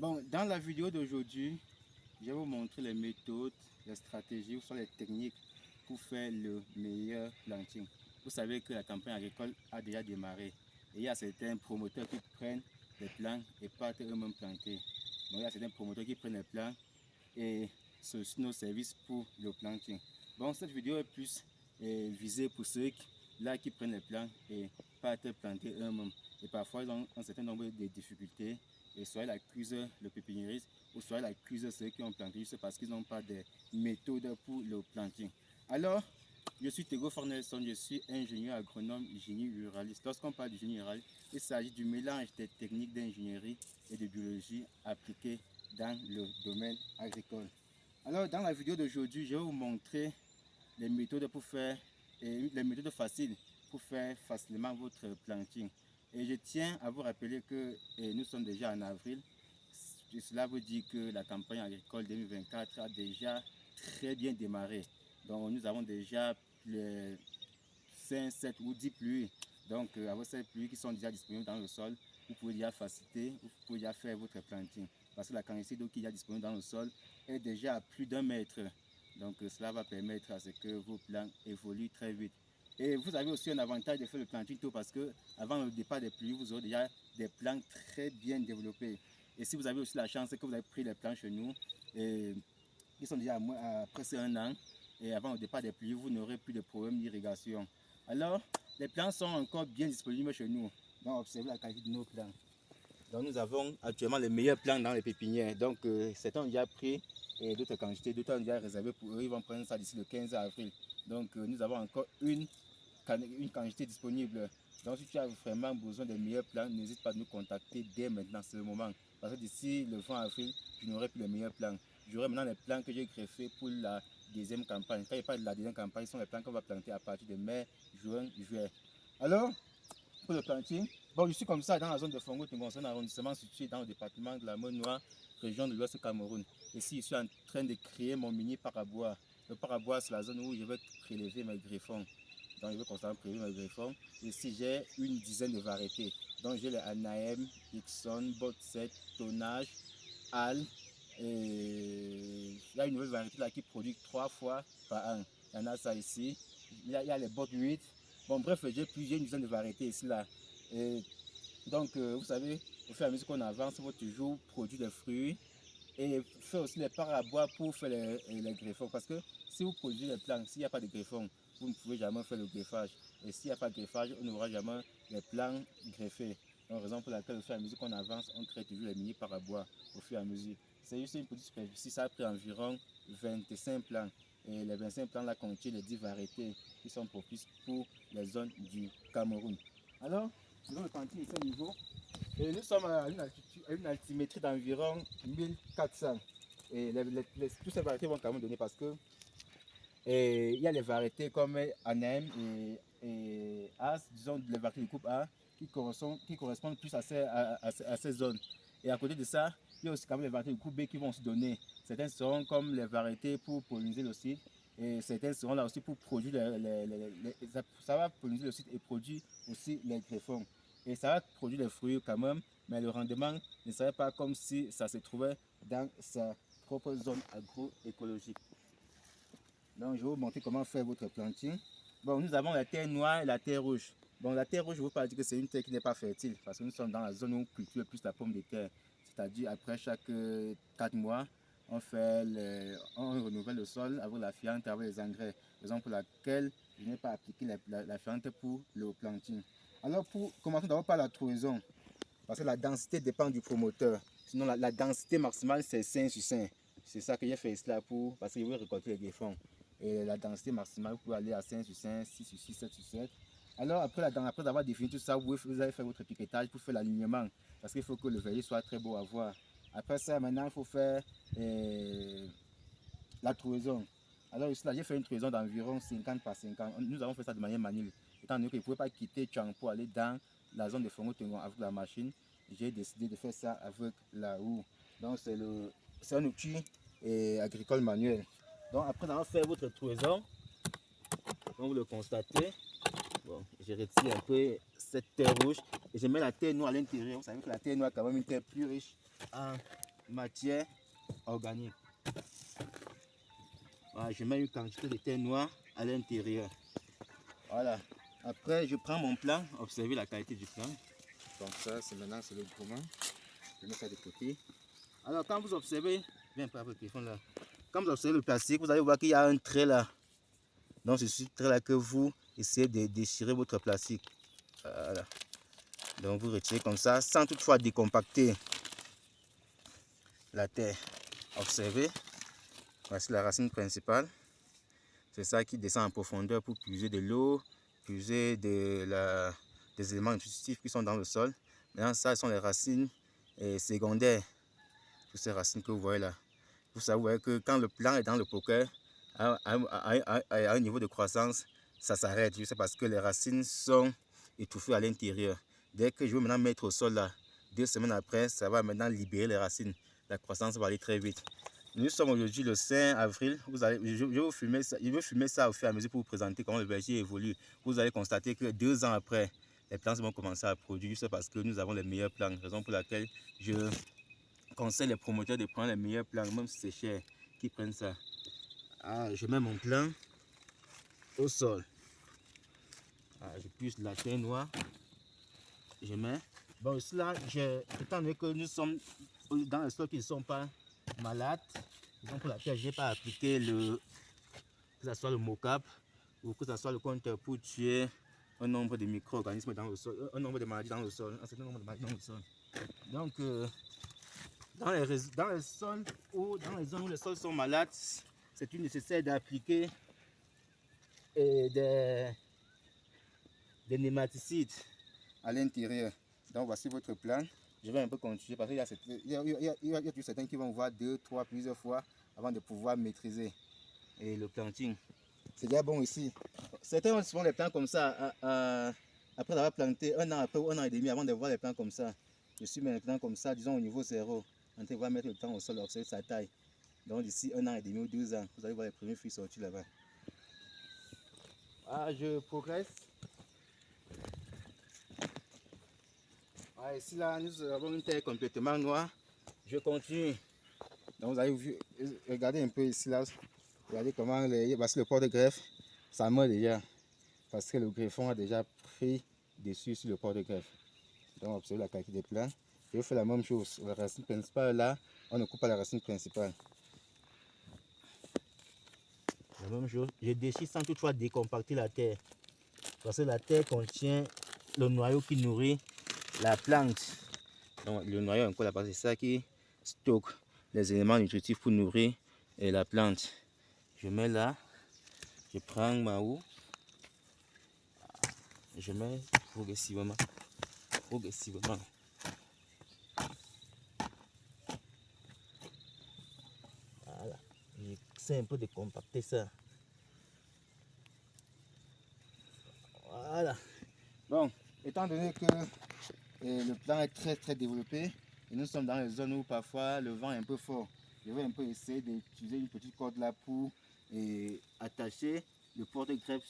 Bon, dans la vidéo d'aujourd'hui, je vais vous montrer les méthodes, les stratégies ou soit les techniques pour faire le meilleur planting. Vous savez que la campagne agricole a déjà démarré et il y a certains promoteurs qui prennent les plants et partent eux-mêmes planter. Donc il y a certains promoteurs qui prennent les plants et sollicitent nos services pour le planting. Bon, cette vidéo est plus visée pour ceux là qui prennent les plants et partent planter eux-mêmes. Et parfois ils ont un certain nombre de difficultés et soit ils accusent le pépiniériste ou soit ils accusent ceux qui ont planté juste parce qu'ils n'ont pas de méthode pour le planting. Alors, je suis Tego Fornelson, je suis ingénieur agronome génie ruraliste. Lorsqu'on parle du génie rural, il s'agit du mélange des techniques d'ingénierie et de biologie appliquées dans le domaine agricole. Alors, dans la vidéo d'aujourd'hui, je vais vous montrer les méthodes pour faire, les méthodes faciles pour faire facilement votre planting. Et je tiens à vous rappeler que nous sommes déjà en avril. Cela veut dire que la campagne agricole 2024 a déjà très bien démarré. Donc nous avons déjà les 5, 7 ou 10 pluies. Donc avec ces pluies qui sont déjà disponibles dans le sol, vous pouvez déjà faciliter, vous pouvez déjà faire votre planting. Parce que la quantité d'eau qui est disponible dans le sol est déjà à plus d'1 mètre. Donc cela va permettre à ce que vos plants évoluent très vite. Et vous avez aussi un avantage de faire le planting tôt parce que avant le départ des pluies, vous aurez déjà des plants très bien développés. Et si vous avez aussi la chance que vous avez pris les plants chez nous, et ils sont déjà à presque 1 an, et avant le départ des pluies, vous n'aurez plus de problème d'irrigation. Alors, les plants sont encore bien disponibles chez nous. Donc, observez la qualité de nos plants. Donc, nous avons actuellement les meilleurs plants dans les pépinières. Donc, certains ont déjà pris et d'autres quantités, d'autres ont déjà réservé pour eux. Ils vont prendre ça d'ici le 15 avril. Donc, nous avons encore une quantité disponible. Donc, si tu as vraiment besoin des meilleurs plants, n'hésite pas à nous contacter dès maintenant, c'est le moment. Parce que d'ici le 20 avril, je n'aurai plus les meilleurs plants. J'aurai maintenant les plants que j'ai greffés pour la deuxième campagne. Quand il parle de la deuxième campagne, ce sont les plants qu'on va planter à partir de mai, juin, juillet. Alors, pour le planting, bon, je suis comme ça dans la zone de Fongo-Tungon, c'est un arrondissement situé dans le département de la Meuse-Noire, région de l'Ouest Cameroun. Ici, je suis en train de créer mon mini parabois. Le parabois, c'est la zone où je vais prélever mes greffons. Donc, je vais constamment prélever mes greffons. Ici, j'ai une dizaine de variétés. Donc, j'ai les Anaem, Ixon, Bot7, Tonnage, Al. Et il y a une nouvelle variété là qui produit 3 fois par an. Il y en a ça ici. Il y a les Bot 8. Bon, bref, j'ai une dizaine de variétés ici là. Et donc, vous savez, au fur et à mesure qu'on avance, il faut toujours produire des fruits et faire aussi les parabois pour faire les greffons. Parce que si vous produisez les plants, s'il n'y a pas de greffons, vous ne pouvez jamais faire le greffage. Et s'il n'y a pas de greffage, on n'aura jamais les plants greffés. Donc, raison pour laquelle, au fur et à mesure qu'on avance, on crée toujours les mini parabois au fur et à mesure. C'est juste une petite superficie, ça a pris environ 25 plants. Et les 25 plants là contiennent les 10 variétés qui sont propices pour les zones du Cameroun. Alors, nous allons le planter ici au niveau. Et nous sommes à une altimétrie d'environ 1400. Et toutes ces variétés vont quand même donner parce que il y a les variétés comme Anem et As, disons les variétés du groupe A, qui correspondent plus à ces zones. Et à côté de ça, il y a aussi quand même les variétés du groupe B qui vont se donner. Certaines seront comme les variétés pour polliniser le site et certaines seront là aussi pour produire ça va polliniser le site et produire aussi les greffons. Et ça va produire les fruits quand même, mais le rendement ne serait pas comme si ça se trouvait dans sa propre zone agroécologique. Donc, je vais vous montrer comment faire votre planting. Bon, nous avons la terre noire et la terre rouge. Bon, la terre rouge, je ne veux pas dire que c'est une terre qui n'est pas fertile, parce que nous sommes dans la zone où on cultive plus la pomme de terre. C'est-à-dire, après chaque 4 mois, on renouvelle le sol avec la fiente, avec les engrais. Raison pour laquelle je n'ai pas appliqué la fiente pour le planting. Alors, pour commencer d'abord par la trouaison, parce que la densité dépend du promoteur. Sinon, la densité maximale, c'est 5 sur 5. C'est ça que j'ai fait cela pour, parce que je veux récolter les greffons. Et la densité maximale, vous pouvez aller à 5 sur 5, 6 sur 6, 7 sur 7. Alors, après avoir défini tout ça, vous allez faire votre piquetage pour faire l'alignement. Parce qu'il faut que le verrier soit très beau à voir. Après ça, maintenant, il faut faire la trouaison. Alors ici, là, j'ai fait une trouaison d'environ 50 par 50. Nous avons fait ça de manière manuelle. Étant donné que je ne pouvais pas quitter Tchang pour aller dans la zone de Fongo-Tungon avec la machine, j'ai décidé de faire ça avec la roue. Donc c'est un outil agricole manuel. Donc après avoir fait votre trouaison, comme vous le constatez, bon, je retire un peu cette terre rouge et je mets la terre noire à l'intérieur. Vous savez que la terre noire est quand même une terre plus riche en matière organique. Voilà, je mets une quantité de terre noire à l'intérieur. Voilà. Après, je prends mon plan. Observez la qualité du plan. Donc ça, c'est maintenant c'est le groupement. Je mets ça de côté. Alors, quand vous observez, viens pas avec le téléphone là. Quand vous observez le plastique, vous allez voir qu'il y a un trait là. Donc, c'est ce trait là que vous essayez de déchirer votre plastique. Voilà. Donc, vous retirez comme ça, sans toutefois décompacter la terre. Observez. Voici la racine principale. C'est ça qui descend en profondeur pour puiser de l'eau, puiser des éléments nutritifs qui sont dans le sol. Maintenant, ça, ce sont les racines secondaires. Toutes ces racines que vous voyez là. Vous savez que quand le plant est dans le poker, à un niveau de croissance, ça s'arrête. C'est parce que les racines sont étouffées à l'intérieur. Dès que je vais maintenant mettre au sol là, 2 semaines après, ça va maintenant libérer les racines. La croissance va aller très vite. Nous sommes aujourd'hui le 5 avril. Je vais filmer ça au fur et à mesure pour vous présenter comment le verger évolue. Vous allez constater que 2 ans après, les plantes vont commencer à produire. C'est parce que nous avons les meilleurs plants. Raison pour laquelle je conseille les promoteurs de prendre les meilleurs plants, même si c'est cher, qui prennent ça. Je mets mon plant au sol. Je puise la terre noire. Je mets. Bon, ici là, étant donné que nous sommes dans les sols qui ne sont pas malades, donc pour laquelle je n'ai pas appliqué que ce soit le mocap ou que ce soit le compteur pour tuer un nombre de micro-organismes dans le sol, un nombre de maladies dans le sol, un certain nombre de maladies dans le sol. Donc, dans les sols ou dans les zones où les sols sont malades, c'est nécessaire d'appliquer des nématicides à l'intérieur. Donc voici votre plan. Je vais un peu continuer parce qu'il y a certains qui vont voir 2, 3, plusieurs fois avant de pouvoir maîtriser le planting. C'est déjà bon ici. Certains font les plants comme ça après avoir planté 1 an après ou 1 an et demi avant de voir les plants comme ça. Je suis maintenant comme ça, disons au niveau 0, en train de mettre le plan au sol, observer sa taille. Donc d'ici 1 an et demi ou 2 ans, vous allez voir les premiers fruits sortir là-bas. Je progresse. Ici là, nous avons une terre complètement noire. Je continue. Donc vous avez vu, regardez un peu ici là. Regardez comment parce que le port de greffe, ça meurt déjà. Parce que le greffon a déjà pris dessus sur le port de greffe. Donc observez la qualité des plants. Je fais la même chose. La racine principale là, on ne coupe pas la racine principale. La même chose. Je déchire sans toutefois décompacter la terre. Parce que la terre contient le noyau qui nourrit la plante. Donc le noyau encore là, c'est ça qui stocke les éléments nutritifs pour nourrir la plante. Je mets là, je prends ma houe, je mets progressivement. Voilà, j'essaie un peu de compacter ça. Voilà. Bon, étant donné que le plan est très développé, et nous sommes dans les zones où parfois le vent est un peu fort, je vais un peu essayer d'utiliser une petite corde là pour attacher le porte-greffe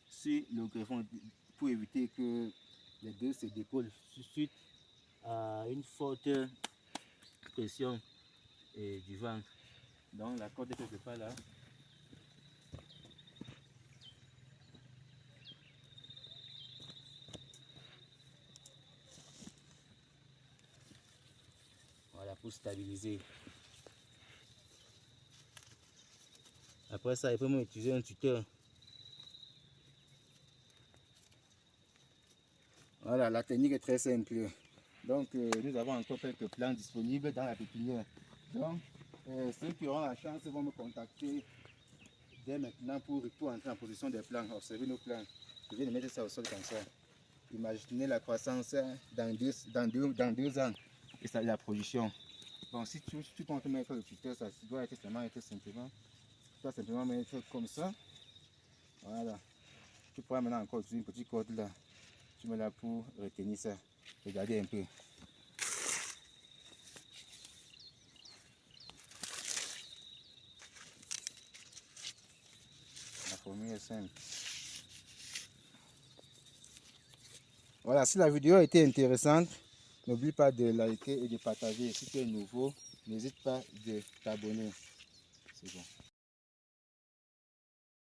sur le greffon pour éviter que les deux se décollent suite à une forte pression du vent. Donc la corde est quelque part là. Voilà, pour stabiliser. Après ça, il peut même utiliser un tuteur. Voilà, la technique est très simple. Donc, nous avons encore quelques plants disponibles dans la pépinière. Donc, ceux qui auront la chance vont me contacter dès maintenant pour entrer en position des plants. Observez nos plants. Je vais les mettre ça au sol comme ça. Imaginez la croissance dans deux ans et ça, la production. Bon, si tu comptes mettre le tuteur, ça doit être simplement. Tu dois simplement mettre comme ça. Voilà. Tu pourras maintenant encore utiliser une petite corde là. Tu mets là pour retenir ça. Regardez un peu. La formule est simple. Voilà, si la vidéo a été intéressante, N'oublie pas de liker et de partager. Si tu es nouveau, n'hésite pas de t'abonner. C'est bon.